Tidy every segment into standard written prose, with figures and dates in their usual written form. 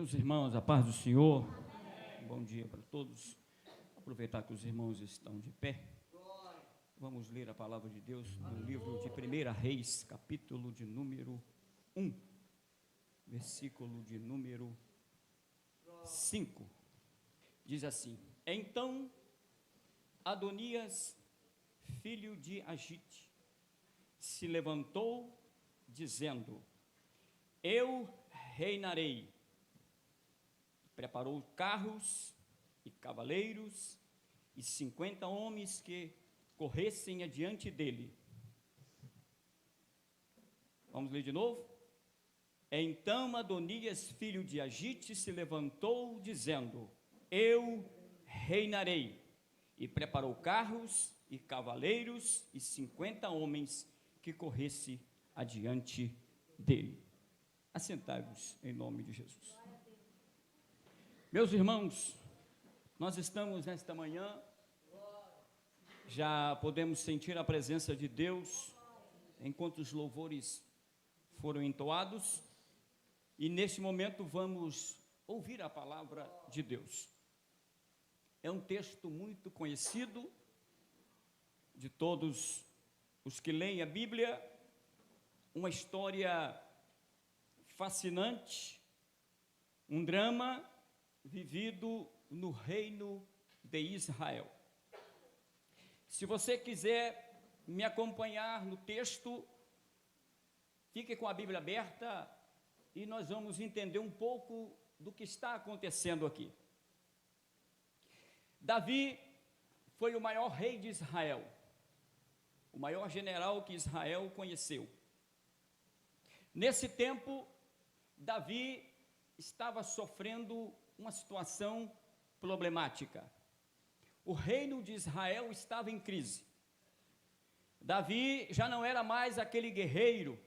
Meus irmãos, a paz do Senhor. Amém. Bom dia para todos. Aproveitar que os irmãos estão de pé. Vamos ler a palavra de Deus no livro de 1 Reis, capítulo de número 1, versículo de número 5. Diz assim: Então Adonias, filho de Agite, se levantou, dizendo: Eu reinarei. Preparou carros e cavaleiros e 50 homens que corressem adiante dele. Vamos ler de novo? Então Adonias, filho de Agite, se levantou, dizendo: Eu reinarei. E preparou carros e cavaleiros e 50 homens que corressem adiante dele. Assentai-vos em nome de Jesus. Meus irmãos, nós estamos nesta manhã, já podemos sentir a presença de Deus enquanto os louvores foram entoados, e neste momento vamos ouvir a palavra de Deus. É um texto muito conhecido de todos os que leem a Bíblia, uma história fascinante, um drama vivido no reino de Israel. Se você quiser me acompanhar no texto, fique com a Bíblia aberta e nós vamos entender um pouco do que está acontecendo aqui. Davi foi o maior rei de Israel, o maior general que Israel conheceu. Nesse tempo, Davi estava sofrendo uma situação problemática. O reino de Israel estava em crise. Davi já não era mais aquele guerreiro,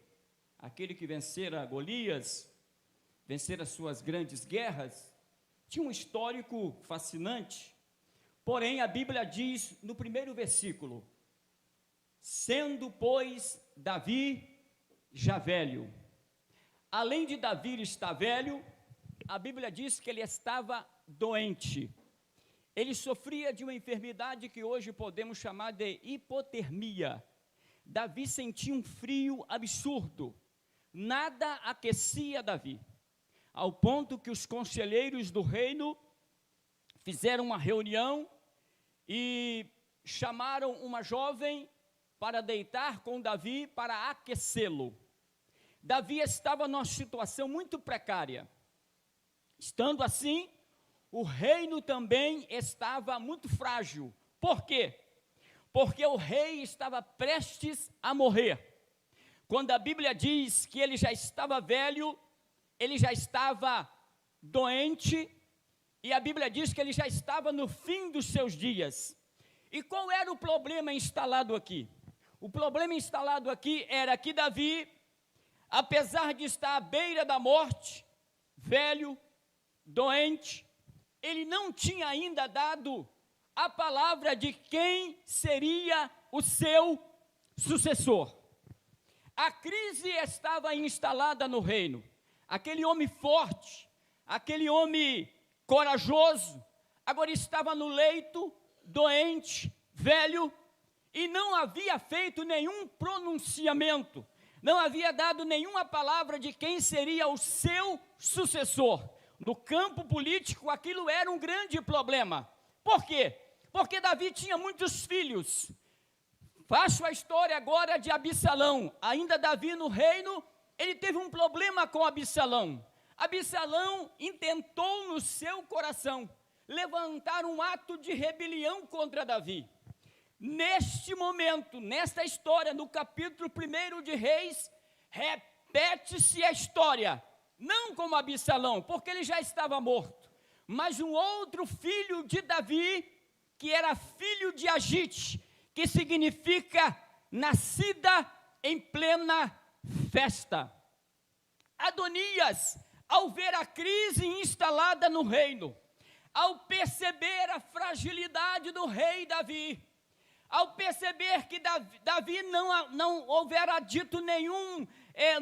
aquele que vencera Golias, vencera suas grandes guerras. Tinha um histórico fascinante. Porém, a Bíblia diz no primeiro versículo: sendo, pois, Davi já velho. Além de Davi estar velho, a Bíblia diz que ele estava doente. Ele sofria de uma enfermidade que hoje podemos chamar de hipotermia. Davi sentia um frio absurdo. Nada aquecia Davi, ao ponto que os conselheiros do reino fizeram uma reunião e chamaram uma jovem para deitar com Davi para aquecê-lo. Davi estava numa situação muito precária. Estando assim, o reino também estava muito frágil. Por quê? Porque o rei estava prestes a morrer. Quando a Bíblia diz que ele já estava velho, ele já estava doente, e a Bíblia diz que ele já estava no fim dos seus dias. E qual era o problema instalado aqui? O problema instalado aqui era que Davi, apesar de estar à beira da morte, velho, doente, ele não tinha ainda dado a palavra de quem seria o seu sucessor. A crise estava instalada no reino. Aquele homem forte, aquele homem corajoso, agora estava no leito, doente, velho, e não havia feito nenhum pronunciamento, não havia dado nenhuma palavra de quem seria o seu sucessor. No campo político, aquilo era um grande problema. Por quê? Porque Davi tinha muitos filhos. Faço a história agora de Absalão. Ainda Davi no reino, ele teve um problema com Absalão. Absalão intentou no seu coração levantar um ato de rebelião contra Davi. Neste momento, nesta história, no capítulo 1 de Reis, repete-se a história. Não como Absalão, porque ele já estava morto, mas um outro filho de Davi, que era filho de Agite, que significa nascida em plena festa. Adonias, ao ver a crise instalada no reino, ao perceber a fragilidade do rei Davi, ao perceber que Davi não houvera dito nenhum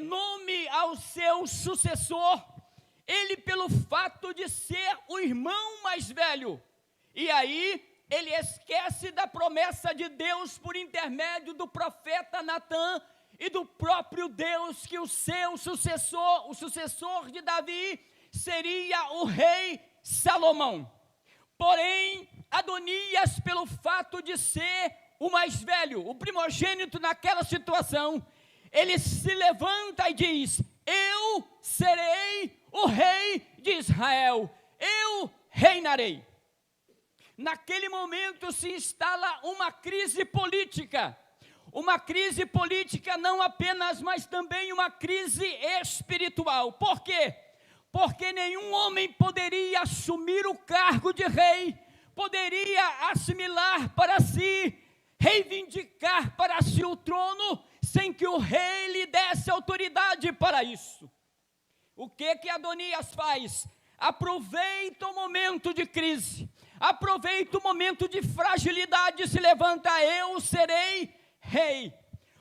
nome ao seu sucessor, ele pelo fato de ser o irmão mais velho. E aí ele esquece da promessa de Deus por intermédio do profeta Natã e do próprio Deus, que o seu sucessor, o sucessor de Davi, seria o rei Salomão. Porém, Adonias, pelo fato de ser o mais velho, o primogênito naquela situação, ele se levanta e diz: eu serei o rei de Israel, eu reinarei. Naquele momento se instala uma crise política não apenas, mas também uma crise espiritual. Por quê? Porque nenhum homem poderia assumir o cargo de rei, poderia assimilar para si, reivindicar para si o trono, sem que o rei lhe desse autoridade para isso. O que Adonias faz? Aproveita o momento de crise, aproveita o momento de fragilidade, se levanta: eu serei rei.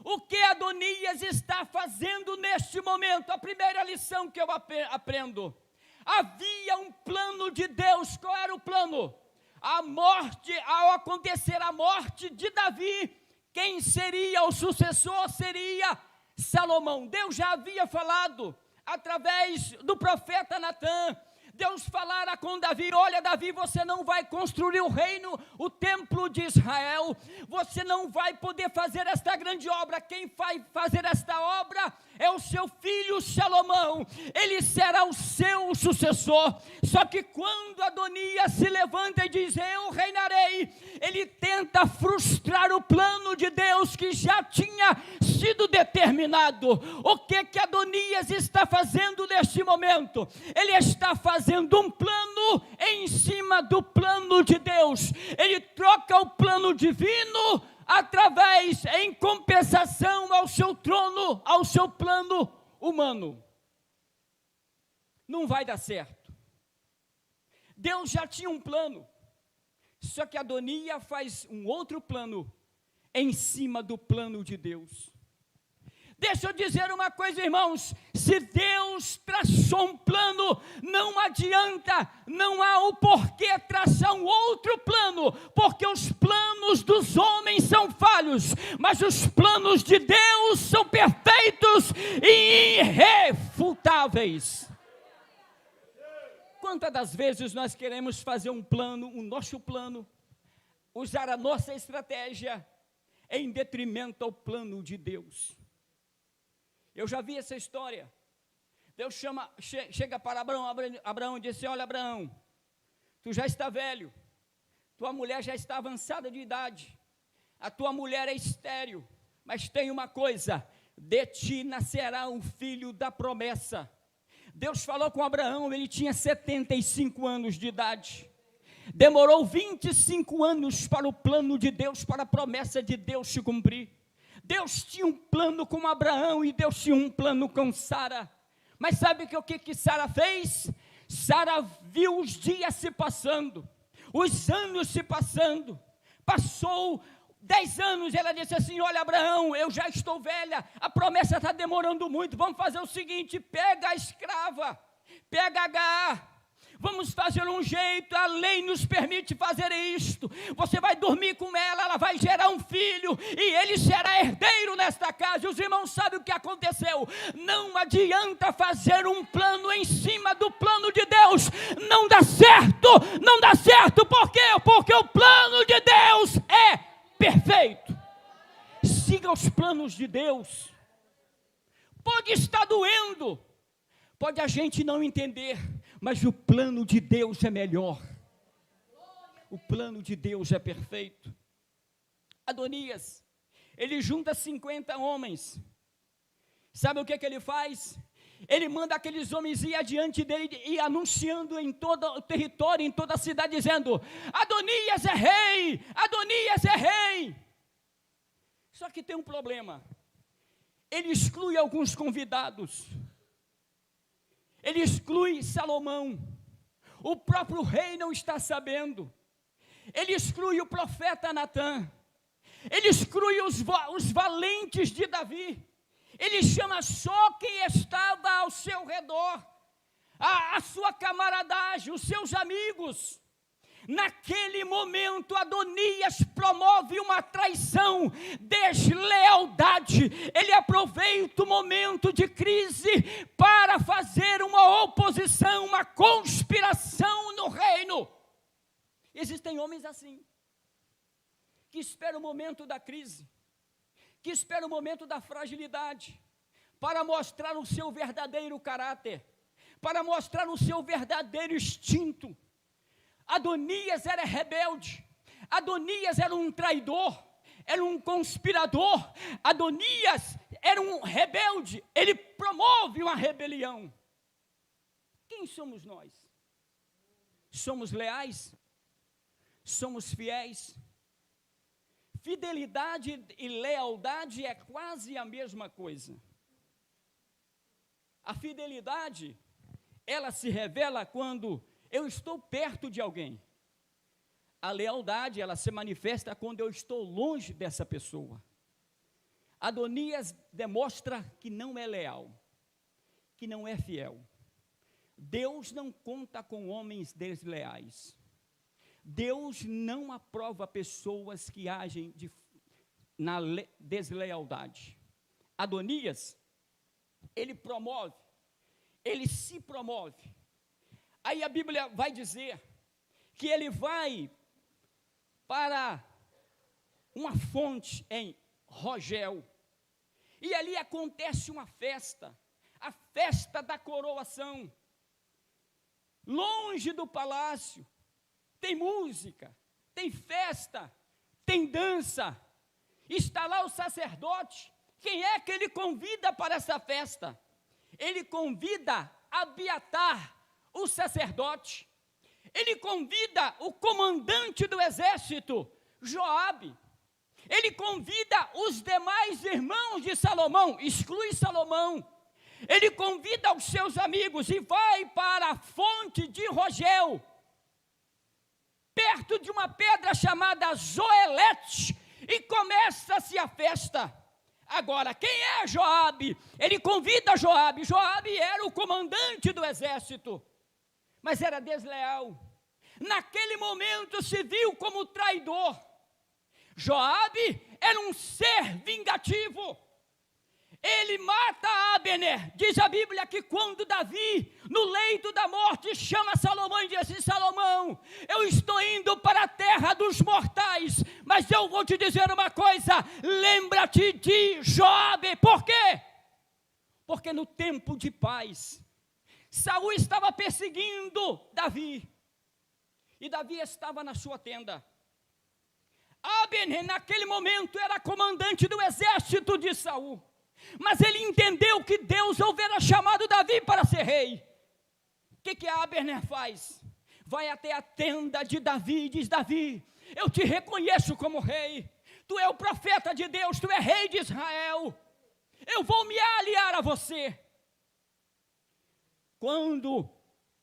O que Adonias está fazendo neste momento? A primeira lição que eu aprendo: havia um plano de Deus. Qual era o plano? A morte, ao acontecer a morte de Davi, quem seria o sucessor seria Salomão. Deus já havia falado através do profeta Natã. Deus falara com Davi: olha, Davi, você não vai construir o reino, o templo de Israel, você não vai poder fazer esta grande obra. Quem vai fazer esta obra é o seu filho Salomão, ele será o seu sucessor. Só que quando Adonias se levanta e diz: eu reinarei, ele tenta frustrar o plano de Deus que já tinha sido determinado. O que Adonias está fazendo neste momento? Ele está fazendo um plano em cima do plano de Deus. Ele troca o plano divino em compensação ao seu trono, ao seu plano humano. Não vai dar certo. Deus já tinha um plano, só que Adonias faz um outro plano em cima do plano de Deus. Deixa eu dizer uma coisa, irmãos: se Deus traçou um plano, não adianta, não há o porquê traçar um outro plano, porque os planos dos homens são falhos, mas os planos de Deus são perfeitos e irrefutáveis. Quantas das vezes nós queremos fazer um plano, o nosso plano, usar a nossa estratégia em detrimento ao plano de Deus? Eu já vi essa história. Deus chega para Abraão e disse: olha, Abraão, tu já está velho, tua mulher já está avançada de idade, a tua mulher é estéril, mas tem uma coisa: de ti nascerá um filho da promessa. Deus falou com Abraão, ele tinha 75 anos de idade. Demorou 25 anos para o plano de Deus, para a promessa de Deus se cumprir. Deus tinha um plano com Abraão e Deus tinha um plano com Sara. Mas sabe o que Sara fez? Sara viu os dias se passando, os anos se passando. Passou 10 anos, ela disse assim: olha, Abraão, eu já estou velha, a promessa está demorando muito, vamos fazer o seguinte: pega a escrava, pega Agar, vamos fazer um jeito, a lei nos permite fazer isto, você vai dormir com ela, ela vai gerar um filho, e ele será herdeiro nesta casa. E os irmãos sabem o que aconteceu. Não adianta fazer um plano em cima do plano de Deus, não dá certo, por quê? Porque o plano de Deus é perfeito. Siga os planos de Deus. Pode estar doendo, pode a gente não entender, mas o plano de Deus é melhor. O plano de Deus é perfeito. Adonias, ele junta 50 homens. Sabe o que ele faz? Ele manda aqueles homens ir adiante dele e anunciando em todo o território, em toda a cidade, dizendo: Adonias é rei, Adonias é rei. Só que tem um problema. Ele exclui alguns convidados. Ele exclui Salomão. O próprio rei não está sabendo. Ele exclui o profeta Natã. Ele exclui os valentes de Davi. Ele chama só quem estava ao seu redor. a sua camaradagem, os seus amigos. Naquele momento, Adonias promove uma traição, deslealdade. Ele aproveita o momento de crise para fazer uma oposição, uma conspiração no reino. Existem homens assim, que esperam o momento da crise, que esperam o momento da fragilidade, para mostrar o seu verdadeiro caráter, para mostrar o seu verdadeiro instinto. Adonias era rebelde, Adonias era um traidor, era um conspirador, Adonias era um rebelde, ele promove uma rebelião. Quem somos nós? Somos leais? Somos fiéis? Fidelidade e lealdade é quase a mesma coisa. A fidelidade, ela se revela quando eu estou perto de alguém. A lealdade, ela se manifesta quando eu estou longe dessa pessoa. Adonias demonstra que não é leal, que não é fiel. Deus não conta com homens desleais. Deus não aprova pessoas que agem na deslealdade. Adonias, ele promove, ele se promove. Aí a Bíblia vai dizer que ele vai para uma fonte em Rogel, e ali acontece uma festa, a festa da coroação. Longe do palácio, tem música, tem festa, tem dança, está lá o sacerdote. Quem é que ele convida para essa festa? Ele convida Abiatar, o sacerdote. Ele convida o comandante do exército, Joabe. Ele convida os demais irmãos de Salomão, exclui Salomão. Ele convida os seus amigos e vai para a fonte de Rogel, perto de uma pedra chamada Zoelete, e começa-se a festa. Agora, quem é Joabe? Ele convida Joabe. Joabe era o comandante do exército, mas era desleal. Naquele momento se viu como traidor. Joabe era um ser vingativo. Ele mata Abner. Diz a Bíblia que quando Davi, no leito da morte, chama Salomão e diz assim: Salomão, eu estou indo para a terra dos mortais, mas eu vou te dizer uma coisa, lembra-te de Joabe. Por quê? Porque no tempo de paz, Saul estava perseguindo Davi, e Davi estava na sua tenda. Abner, naquele momento, era comandante do exército de Saul, mas ele entendeu que Deus houvera chamado Davi para ser rei. O que Abner faz? Vai até a tenda de Davi e diz: Davi, eu te reconheço como rei, tu é o profeta de Deus, tu é rei de Israel, eu vou me aliar a você. Quando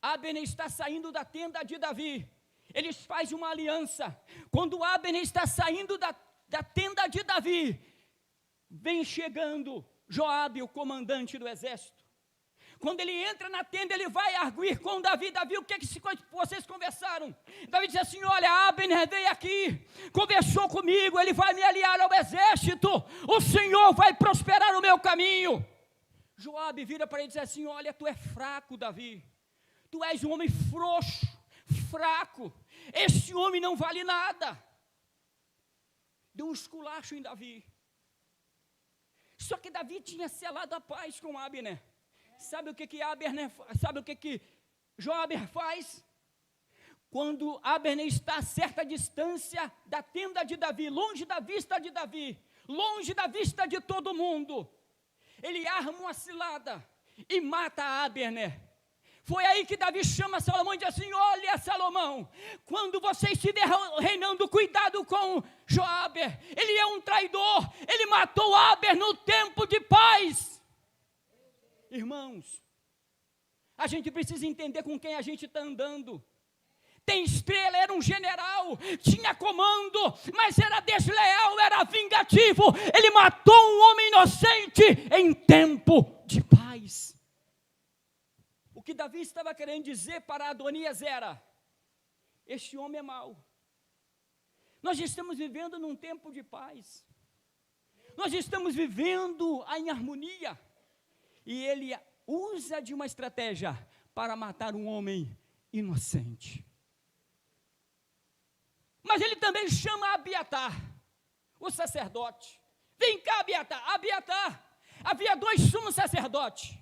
Abner está saindo da tenda de Davi, eles fazem uma aliança. Quando Abner está saindo da tenda de Davi, vem chegando Joabe, o comandante do exército. Quando ele entra na tenda, ele vai arguir com Davi. Davi, o que é que vocês conversaram? Davi diz assim: olha, Abner veio aqui, conversou comigo, ele vai me aliar ao exército, o Senhor vai prosperar o meu caminho. Joabe vira para ele e diz assim: olha, tu é fraco, Davi, tu és um homem frouxo, fraco, esse homem não vale nada. Deu um esculacho em Davi. Só que Davi tinha selado a paz com Abner. Sabe o que Abner, sabe o que Joabe faz? Quando Abner está a certa distância da tenda de Davi, longe da vista de Davi, longe da vista de todo mundo, ele arma uma cilada e mata Abner. Foi aí que Davi chama Salomão e diz assim: olha, Salomão, quando você estiver reinando, cuidado com Joabe, ele é um traidor, ele matou Abner no tempo de paz. Irmãos, a gente precisa entender com quem a gente está andando. Tem estrela, era um general, tinha comando, mas era desleal, era vingativo, ele matou um homem inocente em tempo de paz. O que Davi estava querendo dizer para Adonias era: este homem é mau. Nós estamos vivendo num tempo de paz. Nós estamos vivendo em harmonia. E ele usa de uma estratégia para matar um homem inocente. Mas ele também chama Abiatar, o sacerdote. Vem cá, Abiatar. Abiatar. Havia dois sumos sacerdotes,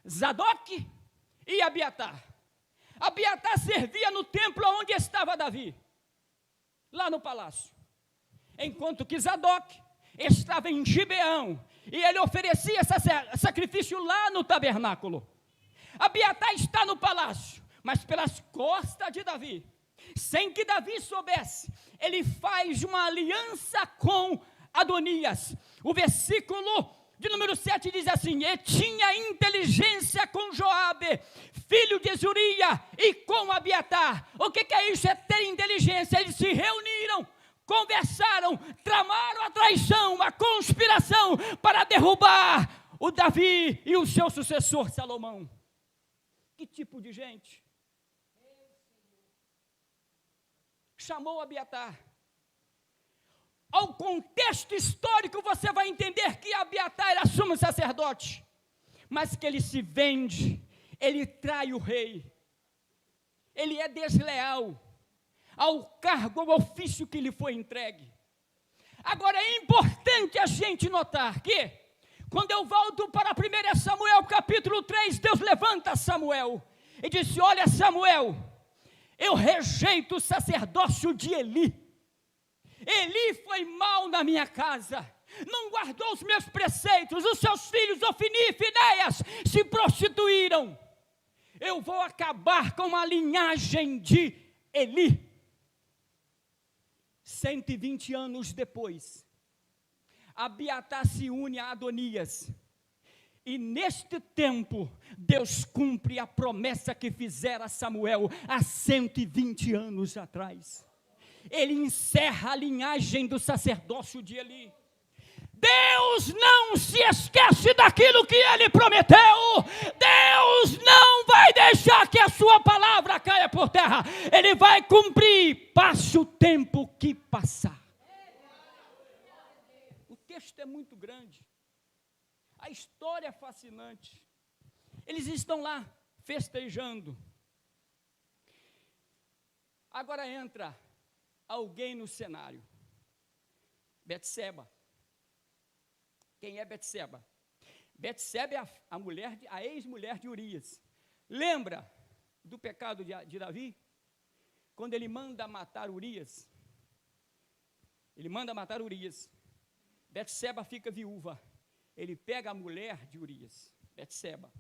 Zadok e Abiatar. Abiatar servia no templo onde estava Davi, lá no palácio. Enquanto que Zadok estava em Gibeão, e ele oferecia sacrifício lá no tabernáculo. Abiatar está no palácio, mas pelas costas de Davi, sem que Davi soubesse, ele faz uma aliança com Adonias. O versículo de número 7 diz assim: e tinha inteligência com Joabe, filho de Zuria, e com Abiatar. O que é isso? É ter inteligência. Eles se reuniram, conversaram, tramaram a traição, a conspiração para derrubar o Davi e o seu sucessor Salomão. Que tipo de gente? Chamou Abiatar. Ao contexto histórico você vai entender que Abiatar era sumo sacerdote, mas que ele se vende, ele trai o rei, ele é desleal ao cargo, ao ofício que lhe foi entregue. Agora é importante a gente notar que, quando eu volto para 1 Samuel capítulo 3, Deus levanta Samuel e disse: olha, Samuel, eu rejeito o sacerdócio de Eli. Eli foi mal na minha casa, não guardou os meus preceitos, os seus filhos Ofni e Finéias se prostituíram. Eu vou acabar com a linhagem de Eli. 120 anos depois, Abiatar se une a Adonias, e neste tempo, Deus cumpre a promessa que fizera a Samuel há 120 anos atrás. Ele encerra a linhagem do sacerdócio de Eli. Deus não se esquece daquilo que Ele prometeu. Deus não vai deixar que a sua palavra caia por terra. Ele vai cumprir, passe o tempo que passar. O texto é muito grande. A história é fascinante. Eles estão lá festejando. Agora entra alguém no cenário. Betseba. Quem é Betseba? Betseba é a ex-mulher de Urias. Lembra do pecado de Davi? Quando ele manda matar Urias. Betseba fica viúva. Ele pega a mulher de Urias, Betseba.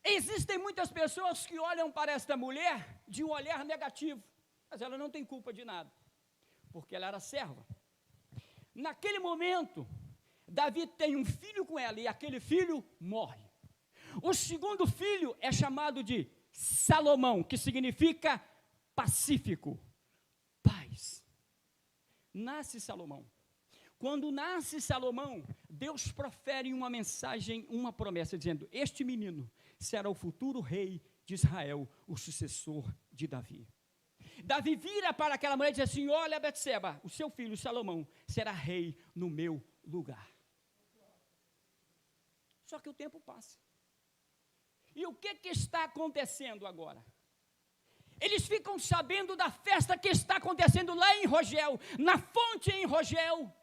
Existem muitas pessoas que olham para esta mulher de um olhar negativo. Mas ela não tem culpa de nada, porque ela era serva. Naquele momento, Davi tem um filho com ela, e aquele filho morre. O segundo filho é chamado de Salomão, que significa pacífico, paz. Nasce Salomão. Quando nasce Salomão, Deus profere uma mensagem, uma promessa, dizendo: este menino será o futuro rei de Israel, o sucessor de Davi. Davi vira para aquela mulher e diz assim: olha, Betseba, o seu filho Salomão será rei no meu lugar. Só que o tempo passa. E o que está acontecendo agora? Eles ficam sabendo da festa que está acontecendo lá em Rogel, na fonte em Rogel,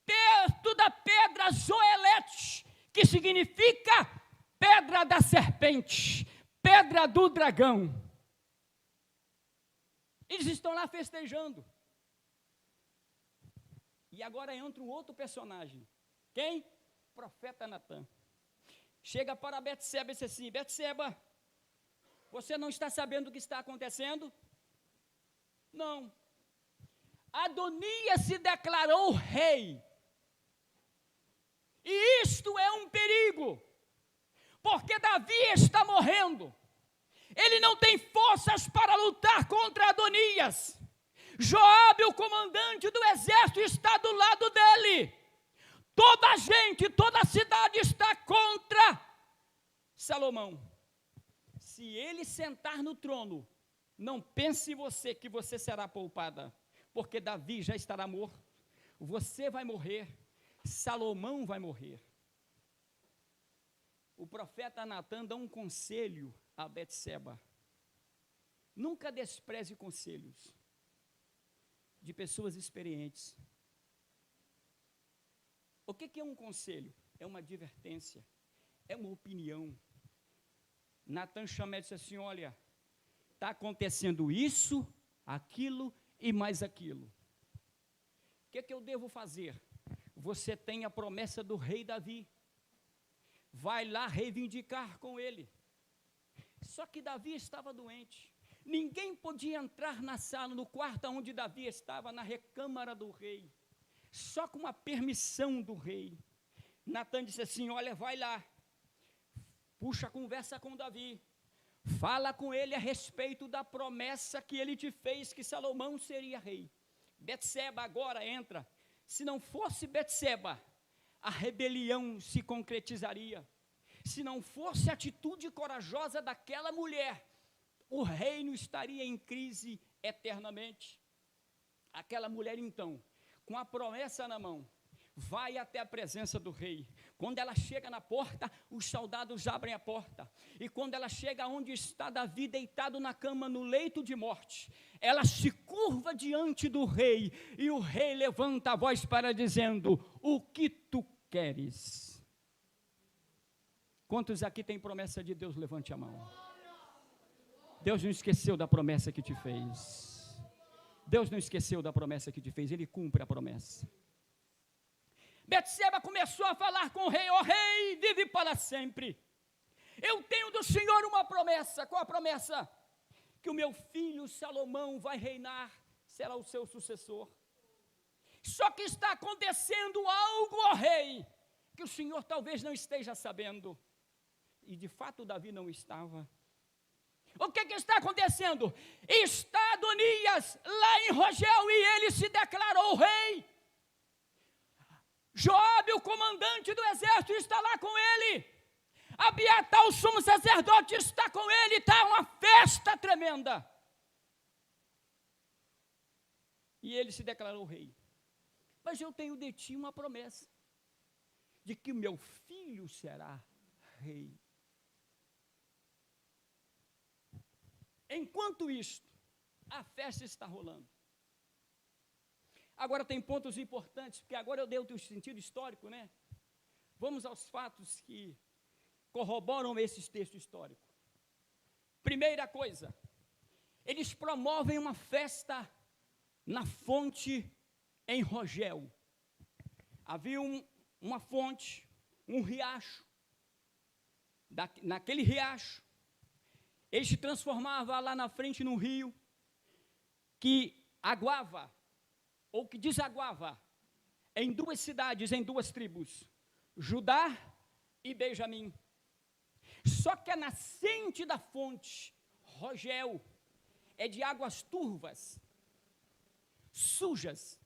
perto da pedra Zoelete, que significa pedra da serpente, pedra do dragão. Eles estão lá festejando. E agora entra um outro personagem. Quem? Profeta Natã. Chega para Betseba e diz assim: Betseba, você não está sabendo o que está acontecendo? Não. Adonias se declarou rei. E isto é um perigo, porque Davi está morrendo. Ele não tem forças para lutar contra Adonias. Joabe, o comandante do exército, está do lado dele. Toda a gente, toda a cidade está contra Salomão. se ele sentar no trono, não pense você que você será poupada, porque Davi já estará morto, você vai morrer, Salomão vai morrer. O profeta Natã dá um conselho a Betseba: nunca despreze conselhos de pessoas experientes. O que é um conselho? É uma advertência, é uma opinião. Natã chama e disse assim: olha, está acontecendo isso, aquilo e mais aquilo. O que eu devo fazer? Você tem a promessa do rei Davi, vai lá reivindicar com ele. Só que Davi estava doente, ninguém podia entrar na sala, no quarto onde Davi estava, na recâmara do rei, só com a permissão do rei. Natã disse assim: olha, vai lá, puxa a conversa com Davi, fala com ele a respeito da promessa que ele te fez, que Salomão seria rei. Betseba agora entra. Se não fosse Betseba, a rebelião se concretizaria. Se não fosse a atitude corajosa daquela mulher, o reino estaria em crise eternamente. Aquela mulher, então, com a promessa na mão, vai até a presença do rei. Quando ela chega na porta, os soldados abrem a porta. E quando ela chega onde está Davi deitado na cama, no leito de morte, ela se curva diante do rei. E o rei levanta a voz para dizendo: o que tu queres? Quantos aqui têm promessa de Deus? Levante a mão. Deus não esqueceu da promessa que te fez. Deus não esqueceu da promessa que te fez. Ele cumpre a promessa. Betseba começou a falar com o rei: ó rei, vive para sempre. Eu tenho do Senhor uma promessa. Qual a promessa? Que o meu filho Salomão vai reinar, será o seu sucessor. Só que está acontecendo algo, ó rei, que o Senhor talvez não esteja sabendo. E de fato Davi não estava. O que está acontecendo? Está Adonias lá em Rogel e ele se declarou rei. Joabe, o comandante do exército, está lá com ele. Abiatar, o sumo sacerdote, está com ele. Está uma festa tremenda. E ele se declarou rei. Mas eu tenho de ti uma promessa, de que o meu filho será rei. Enquanto isto, a festa está rolando. Agora tem pontos importantes, porque agora eu dei o sentido histórico, né? Vamos aos fatos que corroboram esse texto histórico. Primeira coisa, eles promovem uma festa na fonte em Rogel. Havia uma fonte, um riacho. Naquele riacho, ele se transformava lá na frente num rio que aguava, ou que desaguava, em duas cidades, em duas tribos, Judá e Benjamim. Só que a nascente da fonte, Rogel, é de águas turvas, sujas.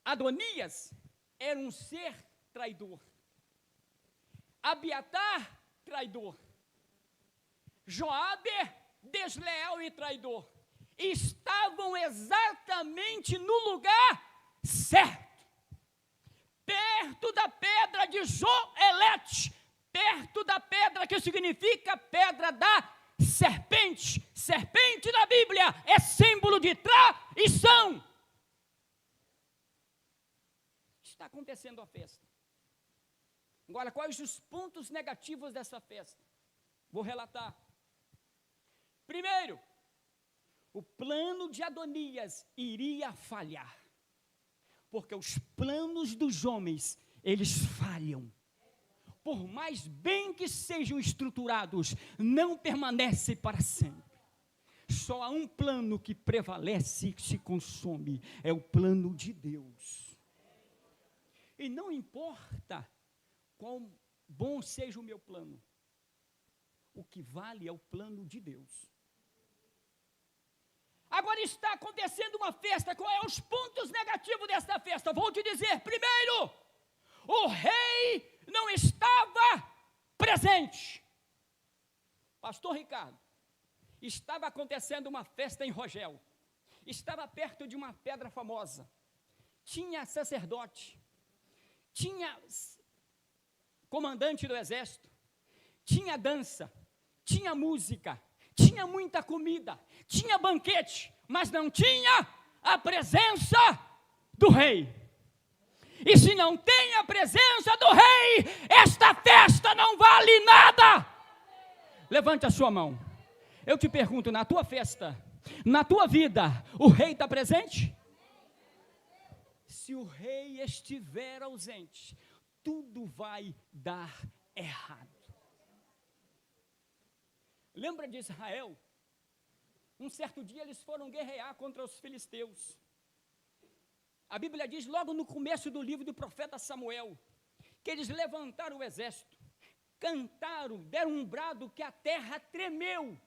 Adonias era um ser traidor. Abiatar, traidor. Joabe, desleal e traidor. Estavam exatamente no lugar certo. Perto da pedra de Zoelete. Perto da pedra que significa pedra da serpente. Serpente na Bíblia é símbolo de traição. Está acontecendo a festa. Agora, quais os pontos negativos dessa festa? Vou relatar. Primeiro, o plano de Adonias iria falhar. Porque os planos dos homens, eles falham. Por mais bem que sejam estruturados, não permanecem para sempre. Só há um plano que prevalece e se consome, é o plano de Deus. E não importa quão bom seja o meu plano, o que vale é o plano de Deus. Agora está acontecendo uma festa. Qual é os pontos negativos desta festa? Vou te dizer. Primeiro, o rei não estava presente. Pastor Ricardo, estava acontecendo uma festa em Rogel, estava perto de uma pedra famosa, tinha sacerdote, tinha comandante do exército, tinha dança, tinha música, tinha muita comida, tinha banquete, mas não tinha a presença do rei. E se não tem a presença do rei, esta festa não vale nada. Levante a sua mão. Eu te pergunto, na tua festa, na tua vida, o rei está presente? Se o rei estiver ausente, tudo vai dar errado. Lembra de Israel? Um certo dia eles foram guerrear contra os filisteus. A Bíblia diz logo no começo do livro do profeta Samuel, que eles levantaram o exército, cantaram, deram um brado que a terra tremeu,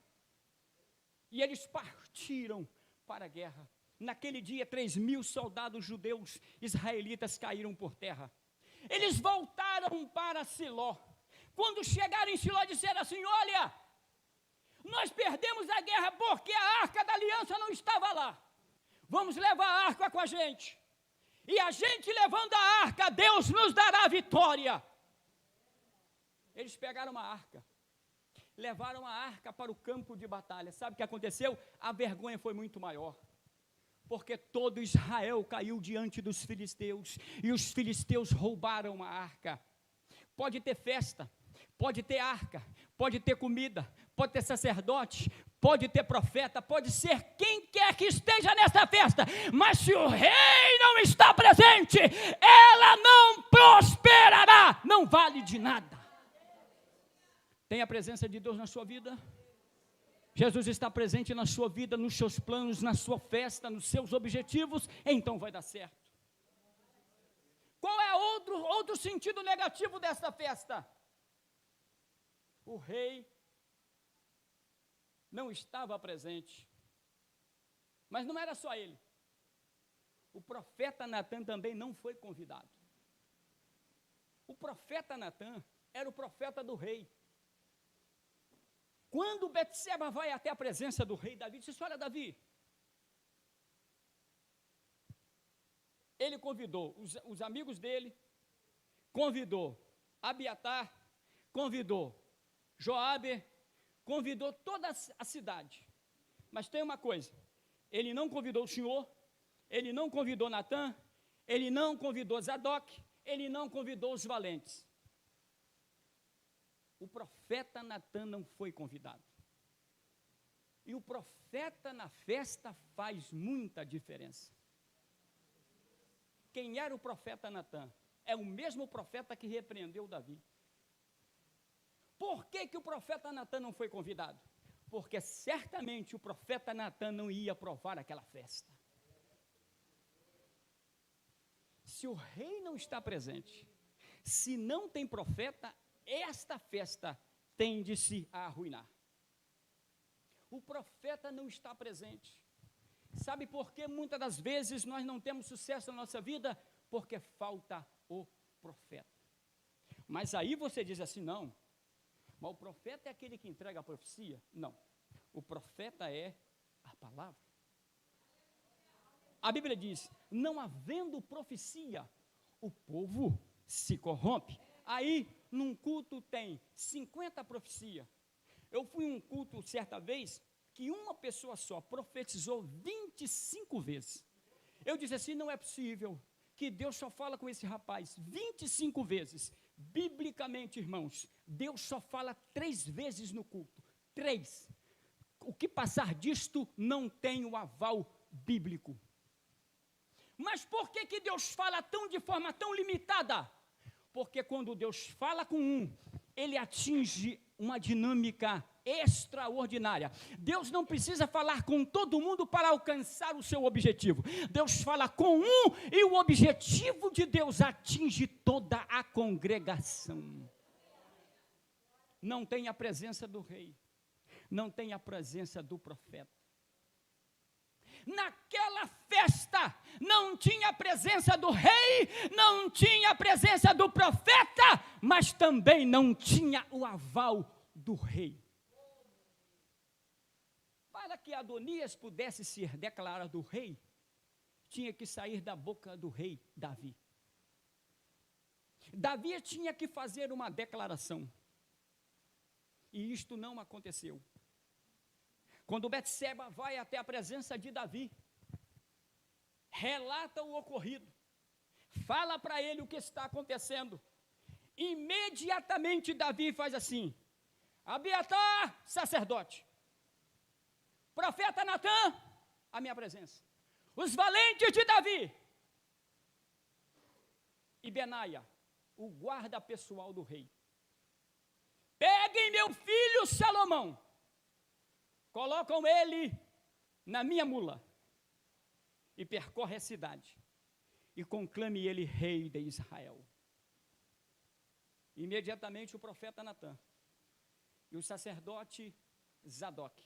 e eles partiram para a guerra. Naquele dia 3.000 soldados judeus israelitas caíram por terra. Eles voltaram para Siló. Quando chegaram em Siló, disseram assim: olha, nós perdemos a guerra porque a arca da aliança não estava lá. Vamos levar a arca com a gente. E a gente levando a arca, Deus nos dará a vitória. Eles pegaram uma arca, levaram a arca para o campo de batalha. Sabe o que aconteceu? A vergonha foi muito maior, porque todo Israel caiu diante dos filisteus, e os filisteus roubaram a arca. Pode ter festa, pode ter arca, pode ter comida, pode ter sacerdote, pode ter profeta, pode ser quem quer que esteja nessa festa, mas se o rei não está presente, ela não prosperará, não vale de nada. Tem a presença de Deus na sua vida? Jesus está presente na sua vida, nos seus planos, na sua festa, nos seus objetivos, então vai dar certo. Qual é outro sentido negativo dessa festa? O rei não estava presente, mas não era só ele. O profeta Natã também não foi convidado. O profeta Natã era o profeta do rei. Quando Betseba vai até a presença do rei Davi, disse: olha, Davi, ele convidou os amigos dele, convidou Abiatar, convidou Joabe, convidou toda a cidade. Mas tem uma coisa: ele não convidou o senhor, ele não convidou Natã, ele não convidou Zadok, ele não convidou os valentes. O profeta Natã não foi convidado. E o profeta na festa faz muita diferença. Quem era o profeta Natã? É o mesmo profeta que repreendeu Davi. Por que o profeta Natã não foi convidado? Porque certamente o profeta Natã não ia aprovar aquela festa. Se o rei não está presente, se não tem profeta, esta festa tende-se a arruinar. O profeta não está presente. Sabe por que muitas das vezes nós não temos sucesso na nossa vida? Porque falta o profeta. Mas aí você diz assim: não, mas o profeta é aquele que entrega a profecia? Não, o profeta é a palavra. A Bíblia diz: não havendo profecia, o povo se corrompe. Aí, num culto tem 50 profecias. Eu fui em um culto certa vez que uma pessoa só profetizou 25 vezes. Eu disse assim: não é possível que Deus só fala com esse rapaz 25 vezes. Biblicamente, irmãos, Deus só fala 3 vezes no culto. 3. O que passar disto não tem o aval bíblico. Mas por que Deus fala de forma tão limitada? Porque quando Deus fala com um, ele atinge uma dinâmica extraordinária. Deus não precisa falar com todo mundo para alcançar o seu objetivo. Deus fala com um e o objetivo de Deus atinge toda a congregação. Não tem a presença do rei, não tem a presença do profeta. Naquela festa não tinha a presença do rei, não tinha a presença do profeta, mas também não tinha o aval do rei. para que Adonias pudesse ser declarado rei, tinha que sair da boca do rei Davi. Davi tinha que fazer uma declaração. E isto não aconteceu. Quando Betseba vai até a presença de Davi, relata o ocorrido, fala para ele o que está acontecendo. Imediatamente Davi faz assim: Abiatar, sacerdote, profeta Natã, a minha presença, os valentes de Davi, e Benaia, o guarda pessoal do rei, peguem meu filho Salomão, colocam ele na minha mula, e percorre a cidade, e conclame ele rei de Israel. Imediatamente o profeta Natã e o sacerdote Zadok.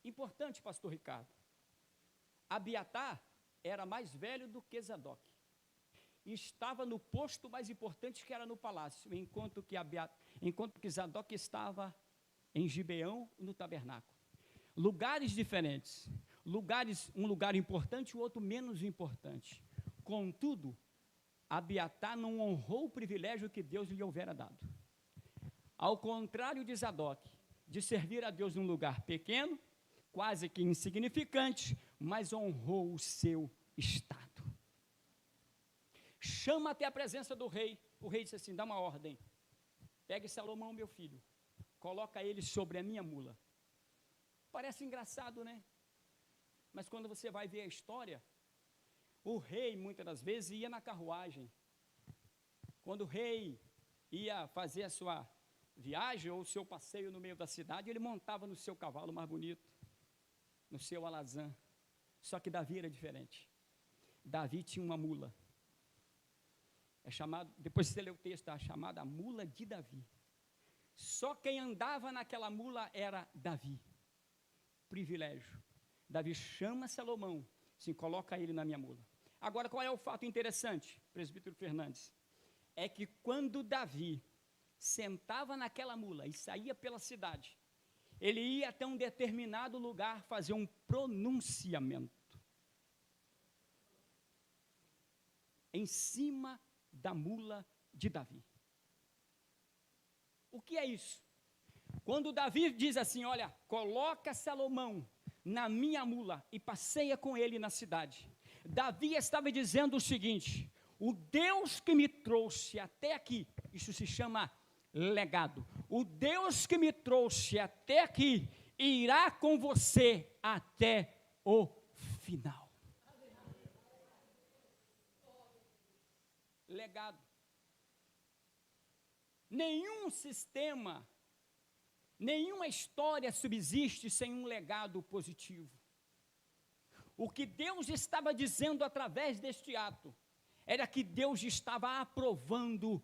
Importante, pastor Ricardo, Abiatar era mais velho do que Zadok, e estava no posto mais importante, que era no palácio, enquanto que Zadok estava em Gibeão, no tabernáculo. Lugares diferentes, um lugar importante e o outro menos importante. Contudo, Abiatar não honrou o privilégio que Deus lhe houvera dado. Ao contrário de Zadok, de servir a Deus num lugar pequeno, quase que insignificante, mas honrou o seu estado. Chama até a presença do rei. O rei disse assim: dá uma ordem, pegue Salomão, meu filho, coloca ele sobre a minha mula. Parece engraçado, né? Mas quando você vai ver a história, o rei, muitas das vezes, ia na carruagem. Quando o rei ia fazer a sua viagem ou o seu passeio no meio da cidade, ele montava no seu cavalo mais bonito, no seu alazã. Só que Davi era diferente. Davi tinha uma mula. Depois você lê o texto, é chamada mula de Davi. Só quem andava naquela mula era Davi. Privilégio. Davi chama Salomão, sim, coloca ele na minha mula. Agora, qual é o fato interessante, presbítero Fernandes? É que quando Davi sentava naquela mula e saía pela cidade, ele ia até um determinado lugar fazer um pronunciamento. Em cima da mula de Davi. O que é isso? Quando Davi diz assim: olha, coloca Salomão na minha mula e passeia com ele na cidade, Davi estava dizendo o seguinte: o Deus que me trouxe até aqui, isso se chama legado, o Deus que me trouxe até aqui, irá com você até o final. Legado. Nenhum sistema, nenhuma história subsiste sem um legado positivo. O que Deus estava dizendo através deste ato era que Deus estava aprovando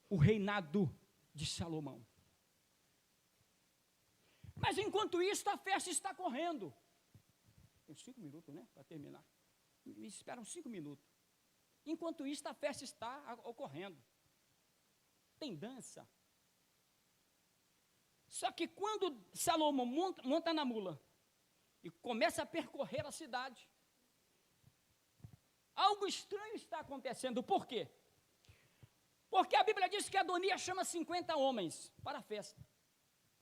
o reinado de Salomão. Mas enquanto isso, a festa está correndo. Tem 5 minutos, né, para terminar. Me esperam 5 minutos. Enquanto isso, a festa está ocorrendo. Tem dança. Só que quando Salomão monta na mula e começa a percorrer a cidade, algo estranho está acontecendo. Por quê? Porque a Bíblia diz que Adonias chama 50 homens para a festa.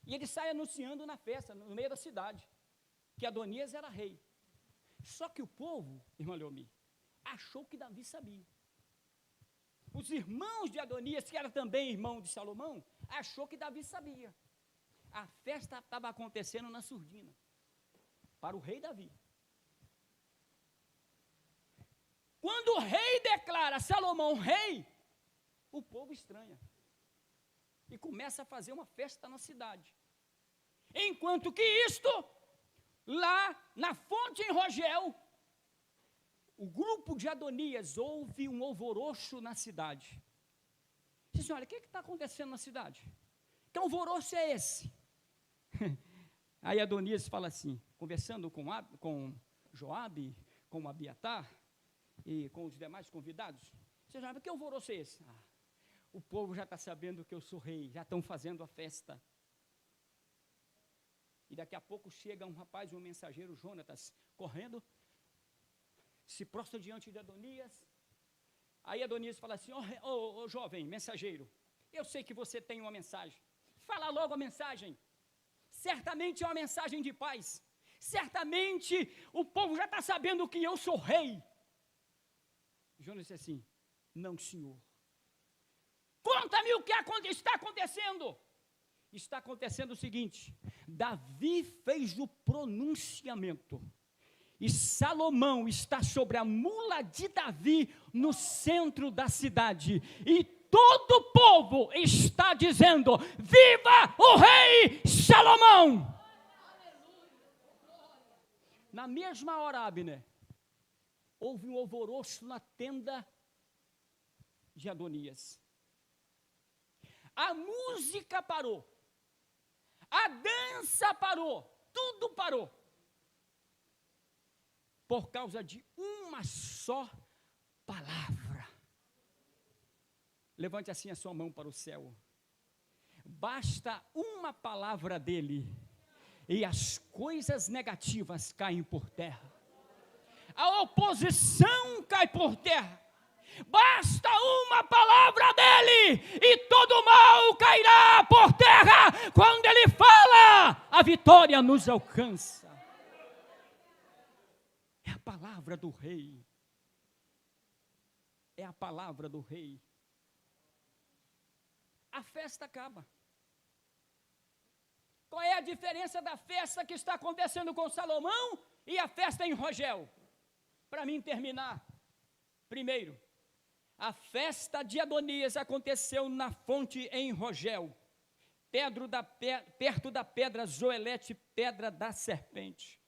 E ele sai anunciando na festa, no meio da cidade, que Adonias era rei. Só que o povo, irmã Leomi, achou que Davi sabia. Os irmãos de Adonias, que era também irmão de Salomão, achou que Davi sabia. A festa estava acontecendo na surdina, para o rei Davi. Quando o rei declara Salomão rei, o povo estranha e começa a fazer uma festa na cidade. Enquanto que isto, lá na fonte em Rogel, o grupo de Adonias ouve um alvoroço na cidade. Diz assim: olha, o que está acontecendo na cidade? Que alvoroço é esse? Aí Adonias fala assim, conversando com Joabe, com Abiatar e com os demais convidados: você sabe que alvoroço é esse? O povo já está sabendo que eu sou rei, já estão fazendo a festa. daqui a pouco chega um rapaz, um mensageiro, Jonatas, correndo, se prostra diante de Adonias. Aí Adonias fala assim: ô jovem mensageiro, eu sei que você tem uma mensagem, fala logo a mensagem, certamente é uma mensagem de paz, certamente o povo já está sabendo que eu sou rei. Jonas disse assim: não, senhor, conta-me o que está acontecendo. Está acontecendo o seguinte: Davi fez o pronunciamento, e Salomão está sobre a mula de Davi no centro da cidade, e todo o povo está dizendo: viva o rei Salomão! Na mesma hora, Abner, houve um alvoroço na tenda de Adonias. A música parou, a dança parou, tudo parou, por causa de uma só palavra. Levante assim a sua mão para o céu. Basta uma palavra dele, e as coisas negativas caem por terra, a oposição cai por terra. Basta uma palavra dele, e todo mal cairá por terra. Quando ele fala, a vitória nos alcança. É a palavra do rei. É a palavra do rei. A festa acaba. Qual é a diferença da festa que está acontecendo com Salomão e a festa em Rogel? Para mim terminar, primeiro, a festa de Adonias aconteceu na fonte em Rogel, perto da pedra Zoelete, pedra da serpente.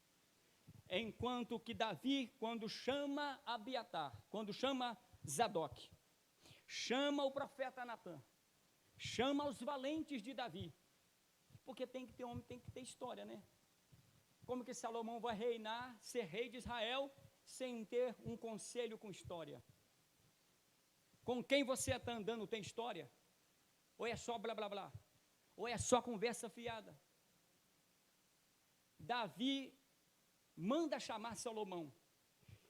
Enquanto que Davi, quando chama Abiatar, quando chama Zadok, chama o profeta Natã, chama os valentes de Davi, porque tem que ter homem, tem que ter história, né? Como que Salomão vai reinar, ser rei de Israel, sem ter um conselho com história? Com quem você está andando tem história? Ou é só blá blá blá? Ou é só conversa fiada? Davi manda chamar Salomão,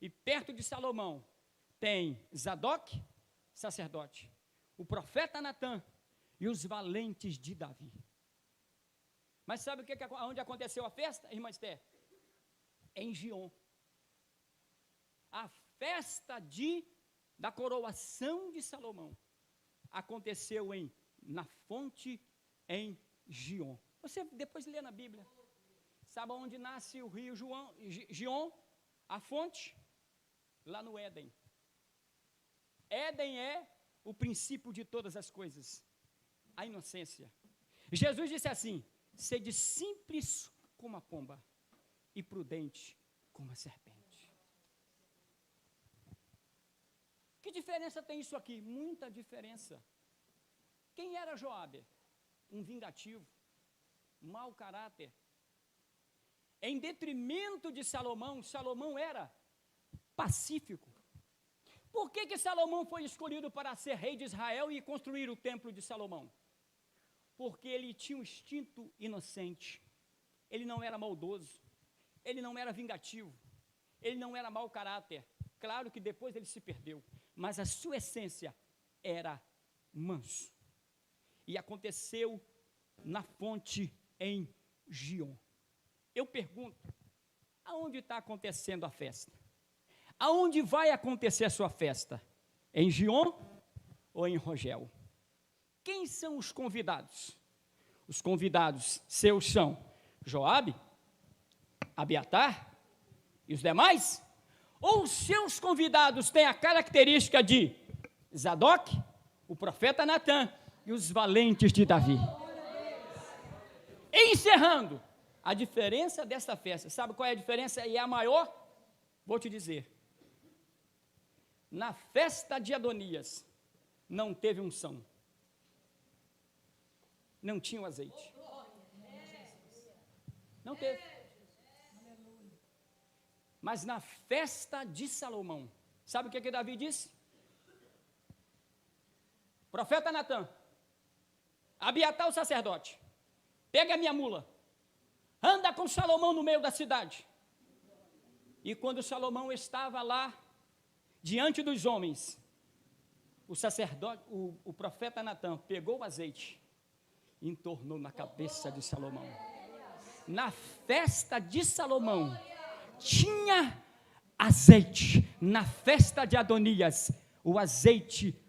e perto de Salomão tem Zadok, sacerdote, o profeta Natã e os valentes de Davi. Mas sabe onde aconteceu a festa, irmã Esther? Em Gion. A festa da coroação de Salomão aconteceu na fonte em Gion. Você depois lê na Bíblia. Sabe onde nasce o rio Gion? A fonte? Lá no Éden. Éden é o princípio de todas as coisas, a inocência. Jesus disse assim: sede simples como a pomba e prudente como a serpente. Que diferença tem isso aqui? Muita diferença. Quem era Joabe? Um vingativo, mau caráter. Em detrimento de Salomão, Salomão era pacífico. Por que Salomão foi escolhido para ser rei de Israel e construir o templo de Salomão? Porque ele tinha um instinto inocente, ele não era maldoso, ele não era vingativo, ele não era mau caráter. Claro que depois ele se perdeu, mas a sua essência era manso. E aconteceu na fonte em Gion. Eu pergunto, aonde está acontecendo a festa? Aonde vai acontecer a sua festa? Em Gion ou em Rogel? Quem são os convidados? Os convidados seus são Joabe, Abiatar e os demais? Ou os seus convidados têm a característica de Zadok, o profeta Natã e os valentes de Davi? Encerrando, a diferença desta festa, sabe qual é a diferença e é a maior? Vou te dizer. Na festa de Adonias, não teve unção. Não tinha o azeite. Não teve. Mas na festa de Salomão, sabe o que Davi disse? Profeta Natã, Abiatar o sacerdote, pega a minha mula, anda com Salomão no meio da cidade. E quando Salomão estava lá, diante dos homens, o sacerdote, o profeta Natã, pegou o azeite e entornou na cabeça de Salomão. Na festa de Salomão, tinha azeite. Na festa de Adonias, o azeite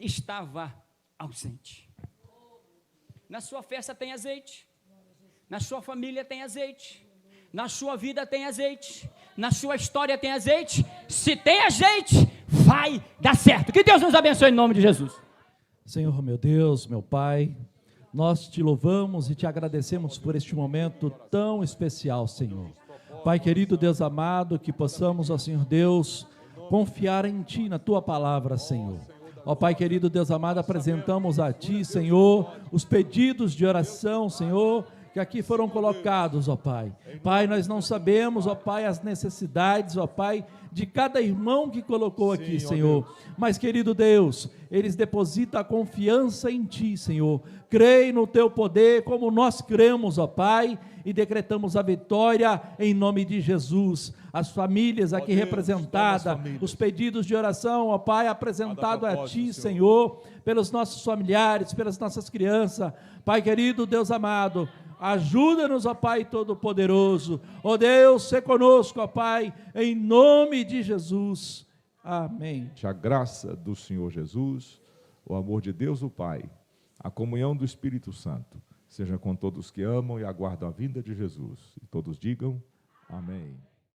estava ausente. Na sua festa tem azeite, na sua família tem azeite, na sua vida tem azeite, na sua história tem azeite. Se tem azeite, vai dar certo. Que Deus nos abençoe em nome de Jesus. Senhor, meu Deus, meu Pai, nós te louvamos e te agradecemos por este momento tão especial, Senhor. Pai querido, Deus amado, que possamos, ó Senhor Deus, confiar em Ti, na Tua palavra, Senhor. Ó Pai querido, Deus amado, apresentamos a Ti, Senhor, os pedidos de oração, Senhor, que aqui foram colocados, ó Pai. Pai, nós não sabemos, ó Pai, as necessidades, ó Pai, de cada irmão que colocou aqui, Senhor. Mas, querido Deus, eles depositam a confiança em Ti, Senhor. Creem no Teu poder, como nós cremos, ó Pai, e decretamos a vitória em nome de Jesus. As famílias aqui representadas, os pedidos de oração, ó Pai, apresentado a Ti, Senhor, pelos nossos familiares, pelas nossas crianças. Pai querido, Deus amado, ajuda-nos, ó Pai Todo-Poderoso. Ó Deus, se conosco, ó Pai, em nome de Jesus. Amém. A graça do Senhor Jesus, o amor de Deus o Pai, a comunhão do Espírito Santo, seja com todos que amam e aguardam a vinda de Jesus. E todos digam amém.